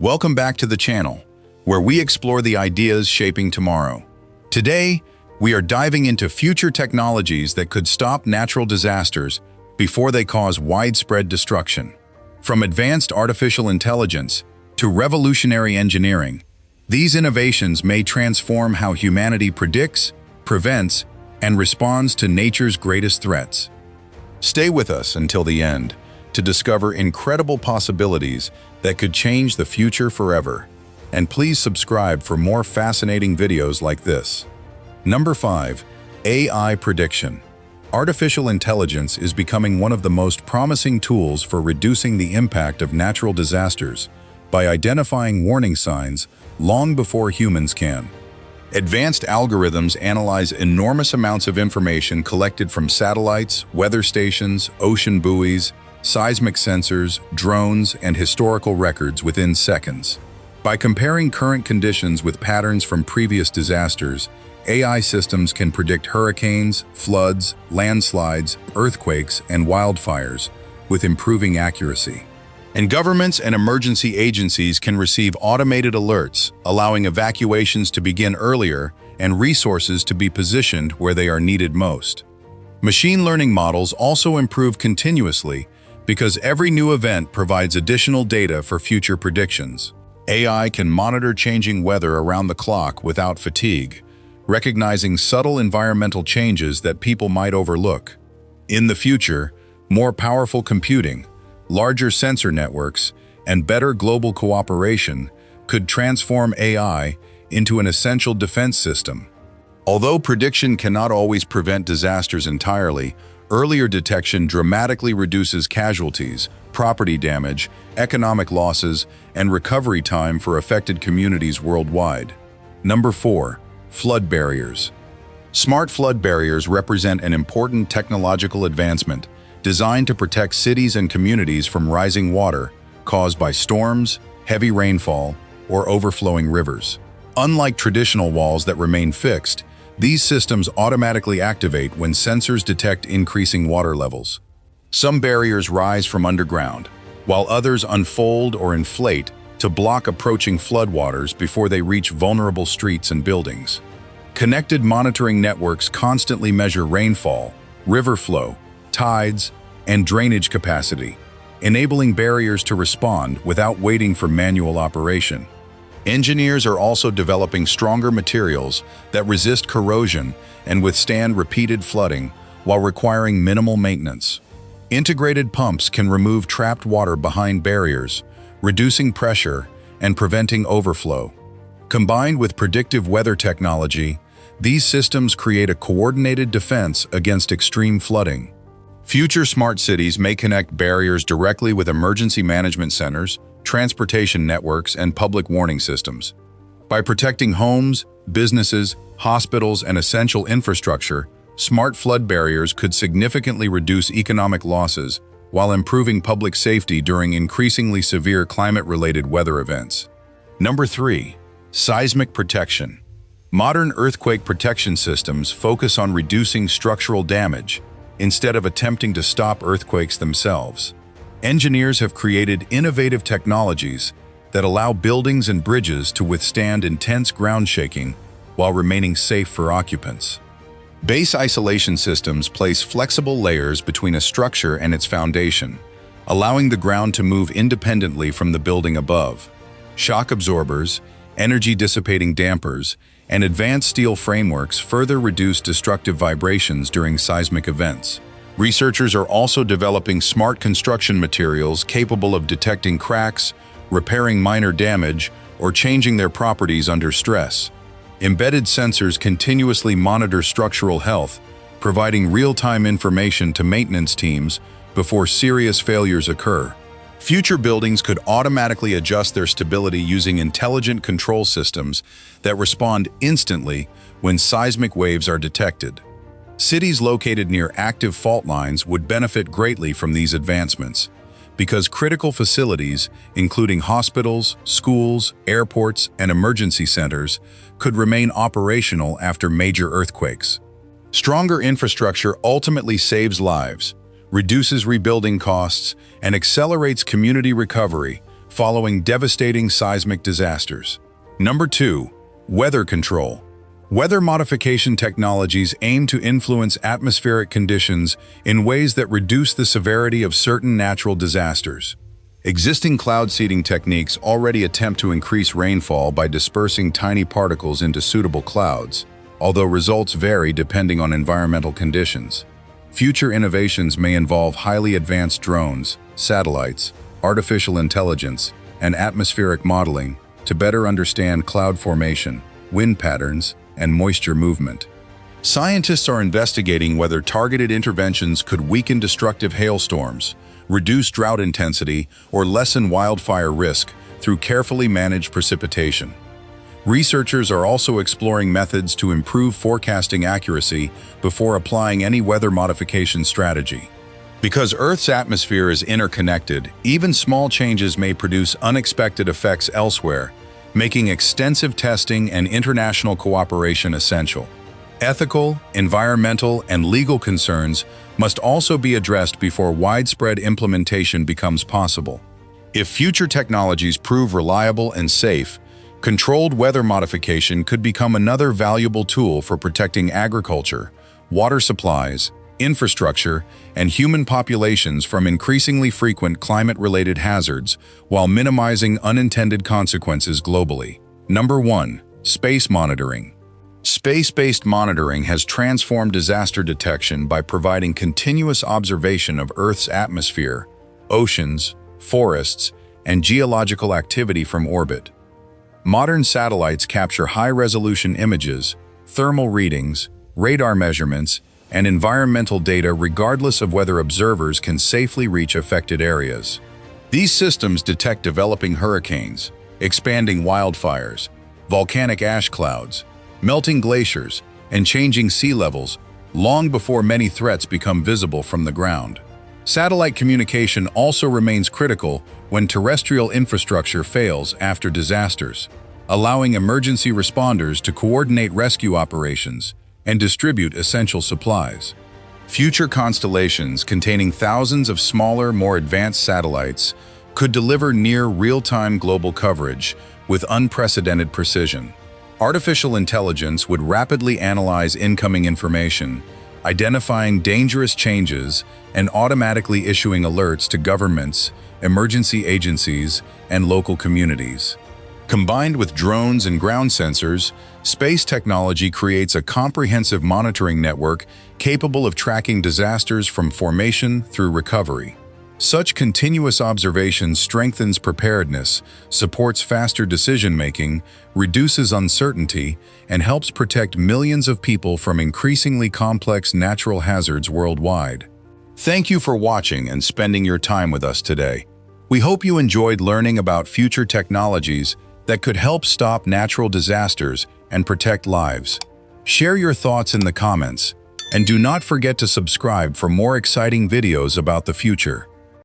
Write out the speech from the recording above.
Welcome back to the channel, where we explore the ideas shaping tomorrow. Today, we are diving into future technologies that could stop natural disasters before they cause widespread destruction. From advanced artificial intelligence to revolutionary engineering, these innovations may transform how humanity predicts, prevents, and responds to nature's greatest threats. Stay with us until the end to discover incredible possibilities that could change the future forever. And please subscribe for more fascinating videos like this. Number 5. AI prediction. Artificial intelligence is becoming one of the most promising tools for reducing the impact of natural disasters by identifying warning signs long before humans can. Advanced algorithms analyze enormous amounts of information collected from satellites, weather stations, ocean buoys, seismic sensors, drones, and historical records within seconds. By comparing current conditions with patterns from previous disasters, AI systems can predict hurricanes, floods, landslides, earthquakes, and wildfires with improving accuracy. And governments and emergency agencies can receive automated alerts, allowing evacuations to begin earlier and resources to be positioned where they are needed most. Machine learning models also improve continuously because every new event provides additional data for future predictions. AI can monitor changing weather around the clock without fatigue, recognizing subtle environmental changes that people might overlook. In the future, more powerful computing, larger sensor networks, and better global cooperation could transform AI into an essential defense system. Although prediction cannot always prevent disasters entirely, earlier detection dramatically reduces casualties, property damage, economic losses, and recovery time for affected communities worldwide. Number 4. Flood barriers. Smart flood barriers represent an important technological advancement designed to protect cities and communities from rising water caused by storms, heavy rainfall, or overflowing rivers. Unlike traditional walls that remain fixed, these systems automatically activate when sensors detect increasing water levels. Some barriers rise from underground, while others unfold or inflate to block approaching floodwaters before they reach vulnerable streets and buildings. Connected monitoring networks constantly measure rainfall, river flow, tides, and drainage capacity, enabling barriers to respond without waiting for manual operation. Engineers are also developing stronger materials that resist corrosion and withstand repeated flooding while requiring minimal maintenance. Integrated pumps can remove trapped water behind barriers, reducing pressure and preventing overflow. Combined with predictive weather technology, these systems create a coordinated defense against extreme flooding. Future smart cities may connect barriers directly with emergency management centers, transportation networks, and public warning systems. By protecting homes, businesses, hospitals, and essential infrastructure, smart flood barriers could significantly reduce economic losses while improving public safety during increasingly severe climate-related weather events. Number 3. Seismic protection. Modern earthquake protection systems focus on reducing structural damage instead of attempting to stop earthquakes themselves. Engineers have created innovative technologies that allow buildings and bridges to withstand intense ground shaking while remaining safe for occupants. Base isolation systems place flexible layers between a structure and its foundation, allowing the ground to move independently from the building above. Shock absorbers, energy-dissipating dampers, and advanced steel frameworks further reduce destructive vibrations during seismic events. Researchers are also developing smart construction materials capable of detecting cracks, repairing minor damage, or changing their properties under stress. Embedded sensors continuously monitor structural health, providing real-time information to maintenance teams before serious failures occur. Future buildings could automatically adjust their stability using intelligent control systems that respond instantly when seismic waves are detected. Cities located near active fault lines would benefit greatly from these advancements, because critical facilities, including hospitals, schools, airports, and emergency centers, could remain operational after major earthquakes. Stronger infrastructure ultimately saves lives, reduces rebuilding costs, and accelerates community recovery following devastating seismic disasters. Number 2. Weather control. Weather modification technologies aim to influence atmospheric conditions in ways that reduce the severity of certain natural disasters. Existing cloud seeding techniques already attempt to increase rainfall by dispersing tiny particles into suitable clouds, although results vary depending on environmental conditions. Future innovations may involve highly advanced drones, satellites, artificial intelligence, and atmospheric modeling to better understand cloud formation, wind patterns, and moisture movement. Scientists are investigating whether targeted interventions could weaken destructive hailstorms, reduce drought intensity, or lessen wildfire risk through carefully managed precipitation. Researchers are also exploring methods to improve forecasting accuracy before applying any weather modification strategy. Because Earth's atmosphere is interconnected, even small changes may produce unexpected effects elsewhere, making extensive testing and international cooperation essential. Ethical, environmental, and legal concerns must also be addressed before widespread implementation becomes possible. If future technologies prove reliable and safe, controlled weather modification could become another valuable tool for protecting agriculture, water supplies, infrastructure, and human populations from increasingly frequent climate-related hazards while minimizing unintended consequences globally. Number 1. Space monitoring. Space-based monitoring has transformed disaster detection by providing continuous observation of Earth's atmosphere, oceans, forests, and geological activity from orbit. Modern satellites capture high-resolution images, thermal readings, radar measurements, and environmental data regardless of whether observers can safely reach affected areas. These systems detect developing hurricanes, expanding wildfires, volcanic ash clouds, melting glaciers, and changing sea levels long before many threats become visible from the ground. Satellite communication also remains critical when terrestrial infrastructure fails after disasters, allowing emergency responders to coordinate rescue operations and distribute essential supplies. Future constellations containing thousands of smaller, more advanced satellites could deliver near real-time global coverage with unprecedented precision. Artificial intelligence would rapidly analyze incoming information, identifying dangerous changes and automatically issuing alerts to governments, emergency agencies, and local communities. Combined with drones and ground sensors, space technology creates a comprehensive monitoring network capable of tracking disasters from formation through recovery. Such continuous observation strengthens preparedness, supports faster decision-making, reduces uncertainty, and helps protect millions of people from increasingly complex natural hazards worldwide. Thank you for watching and spending your time with us today. We hope you enjoyed learning about future technologies that could help stop natural disasters and protect lives. Share your thoughts in the comments, and do not forget to subscribe for more exciting videos about the future.